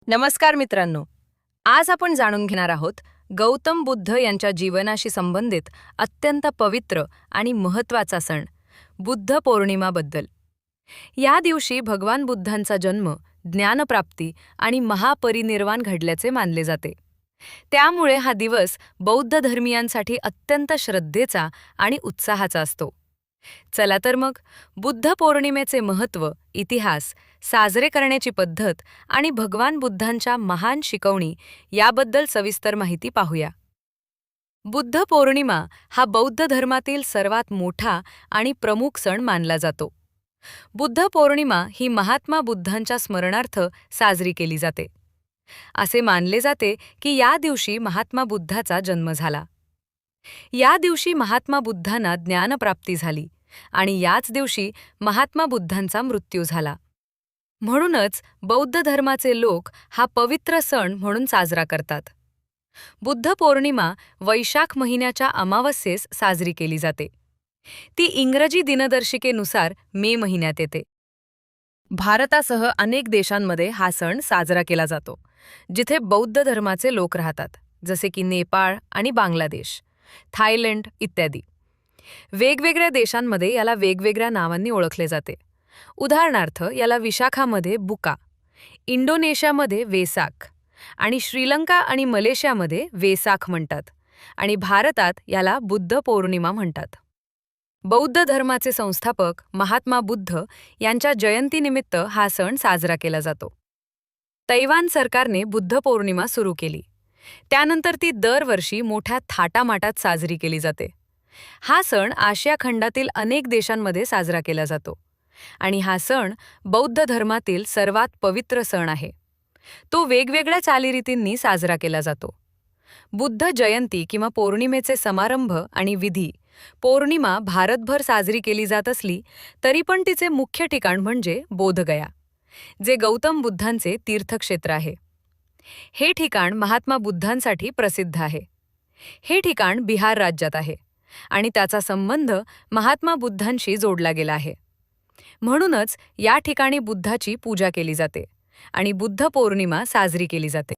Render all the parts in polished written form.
नमस्कार मित्रांनो. आज आपण जाणून घेणार आहोत गौतम बुद्ध यांच्या जीवनाशी संबंधित अत्यंत पवित्र आणि महत्त्वाचा सण बुद्ध पौर्णिमाबद्दल. या दिवशी भगवान बुद्धांचा जन्म, ज्ञानप्राप्ती आणि महापरिनिर्वाण घडल्याचे मानले जाते. त्यामुळे हा दिवस बौद्ध धर्मीयांसाठी अत्यंत श्रद्धेचा आणि उत्साहाचा असतो. चला तर मग बुद्ध पौर्णिमेचे महत्त्व, इतिहास, साजरे करण्याची पद्धत आणि भगवान बुद्धांच्या महान शिकवणी याबद्दल सविस्तर माहिती पाहूया. बुद्ध पौर्णिमा हा बौद्ध धर्मातील सर्वात मोठा आणि प्रमुख सण मानला जातो. बुद्ध पौर्णिमा ही महात्मा बुद्धांच्या स्मरणार्थ साजरी केली जाते. असे मानले जाते की या दिवशी महात्मा बुद्धाचा जन्म झाला. या दिवशी महात्मा बुद्धांना ज्ञानप्राप्ती झाली आणि याच दिवशी महात्मा बुद्धांचा मृत्यू झाला. म्हणूनच बौद्ध धर्माचे लोक हा पवित्र सण म्हणून साजरा करतात. बुद्ध पौर्णिमा वैशाख महिन्याच्या अमावस्येस साजरी केली जाते. ती इंग्रजी दिनदर्शिकेनुसार मे महिन्यात येते. भारतासह अनेक देशांमध्ये हा सण साजरा केला जातो, जिथे बौद्ध धर्माचे लोक राहतात, जसे की नेपाळ आणि बांगलादेश, थायलंड इत्यादी. वेगवेगळ्या देशांमध्ये याला वेगवेगळ्या नावांनी ओळखले जाते. उदाहरणार्थ, याला विशाखामध्ये बुका, इंडोनेशियामध्ये वेसाक आणि श्रीलंका आणि मलेशियामध्ये वेसाख म्हणतात आणि भारतात याला बुद्ध पौर्णिमा म्हणतात. बौद्ध धर्माचे संस्थापक महात्मा बुद्ध यांच्या जयंतीनिमित्त हा सण साजरा केला जातो. तैवान सरकारने बुद्ध पौर्णिमा सुरू केली. त्यानंतर ती दरवर्षी मोठ्या थाटामाटात साजरी केली जाते. हा सण आशिया खंडातील अनेक देशांमध्ये साजरा केला जातो आणि हा सण बौद्ध धर्मातील सर्वात पवित्र सण आहे. तो वेगवेगळ्या चालीरीतींनी साजरा केला जातो. बुद्ध जयंती किंवा पौर्णिमेचे समारंभ आणि विधी पौर्णिमा भारतभर साजरी केली जात असली तरी पण तिचे मुख्य ठिकाण म्हणजे बोधगया, जे गौतम बुद्धांचे तीर्थक्षेत्र आहे. हे ठिकाण महात्मा बुद्धांसाठी प्रसिद्ध आहे. हे ठिकाण बिहार राज्यात आहे आणि त्याचा संबंध महात्मा बुद्धांशी जोडला गेला आहे. म्हणूनच या ठिकाणी बुद्धाची पूजा केली जाते आणि बुद्ध पौर्णिमा साजरी केली जाते.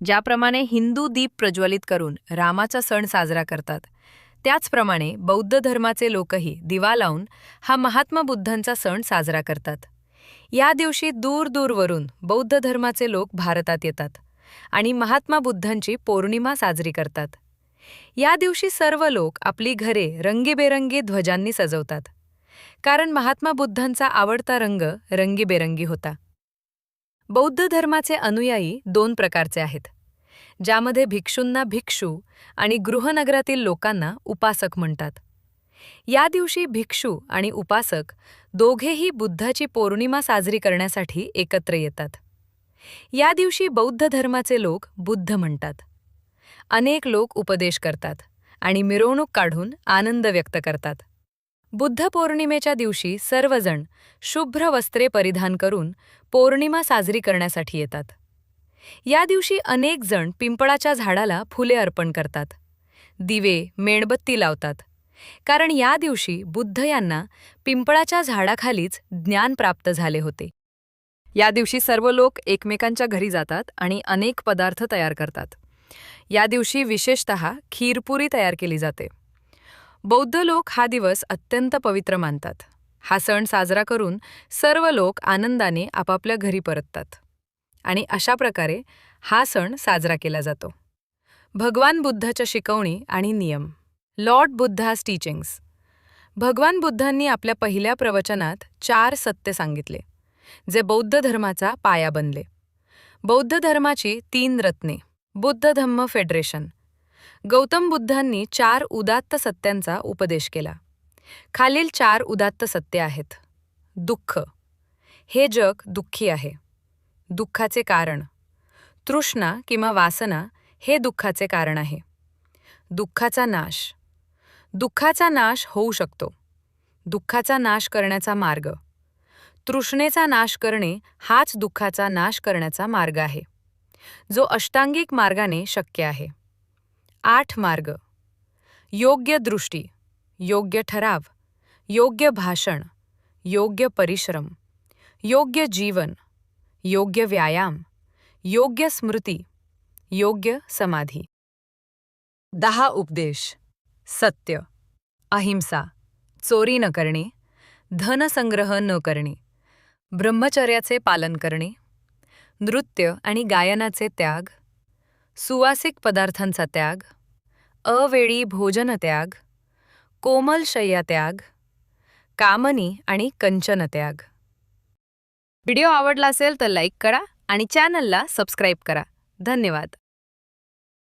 ज्याप्रमाणे हिंदू दीप प्रज्वलित करून रामाचा सण साजरा करतात, त्याचप्रमाणे बौद्ध धर्माचे लोकही दिवा लावून हा महात्मा बुद्धांचा सण साजरा करतात. या दिवशी दूरदूरवरून बौद्ध धर्माचे लोक भारतात येतात आणि महात्मा बुद्धांची पौर्णिमा साजरी करतात. या दिवशी सर्व लोक आपली घरे रंगीबेरंगी ध्वजांनी सजवतात, कारण महात्मा बुद्धांचा आवडता रंग रंगीबेरंगी होता. बौद्ध धर्माचे अनुयायी दोन प्रकारचे आहेत, ज्यामध्ये भिक्षूंना भिक्षू आणि गृहनगरातील लोकांना उपासक म्हणतात. या दिवशी भिक्षू आणि उपासक दोघेही बुद्धाची पौर्णिमा साजरी करण्यासाठी एकत्र येतात. या दिवशी बौद्ध धर्माचे लोक बुद्ध म्हणतात. अनेक लोक उपदेश करतात आणि मिरवणूक काढून आनंद व्यक्त करतात. बुद्ध पौर्णिमेच्या दिवशी सर्वजण शुभ्र वस्त्रे परिधान करून पौर्णिमा साजरी करण्यासाठी येतात. या दिवशी अनेक जण पिंपळाच्या झाडाला फुले अर्पण करतात, दिवे, मेणबत्ती लावतात, कारण या दिवशी बुद्ध यांना पिंपळाच्या झाडाखालीच ज्ञान प्राप्त झाले होते. या दिवशी सर्व लोक एकमेकांच्या घरी जातात आणि अनेक पदार्थ तयार करतात. या दिवशी विशेषतः खीरपुरी तयार केली जाते. बौद्ध लोक हा दिवस अत्यंत पवित्र मानतात. हा सण साजरा करून सर्व लोक आनंदाने आपापल्या घरी परततात आणि अशा प्रकारे हा सण साजरा केला जातो. भगवान बुद्धाच्या शिकवणी आणि नियम. Lord Buddha's teachings. भगवान बुद्धांनी आपल्या पहिल्या प्रवचनात 4 सत्य सांगितले, जे बौद्ध धर्माचा पाया बनले. बौद्ध धर्माची 3 रत्ने. बुद्ध धम्म फेडरेशन. गौतम बुद्धांनी 4 उदात्त सत्यांचा उपदेश केला. खालील 4 उदात्त सत्य आहेत. दुःख. हे जग दुःखी आहे. दुःखाचे कारण. तृष्णा किंवा वासना हे दुःखाचे कारण आहे. दुःखाचा नाश. दुःखाचा नाश होऊ शकतो. दुःखाचा नाश करण्याचा मार्ग. तृष्णेचा नाश करणे हाच दुःखाचा नाश करण्याचा मार्ग आहे, जो अष्टांगिक मार्गाने शक्य आहे. 8 मार्ग. योग्य दृष्टी, योग्य ठराव, योग्य भाषण, योग्य परिश्रम, योग्य जीवन, योग्य व्यायाम, योग्य स्मृती, योग्य समाधी. 10 उपदेश. सत्य, अहिंसा, चोरी न करणे, धनसंग्रह न करणे, ब्रह्मचर्याचे पालन करणे, नृत्य आणि गायनाचे त्याग, सुवासिक पदार्थांचा त्याग, अवेळी भोजन त्याग, कोमल शय्या त्याग, कामनी आणि कंचन त्याग. व्हिडिओ आवडला असेल तर लाईक करा आणि चॅनलला सबस्क्राईब करा. धन्यवाद.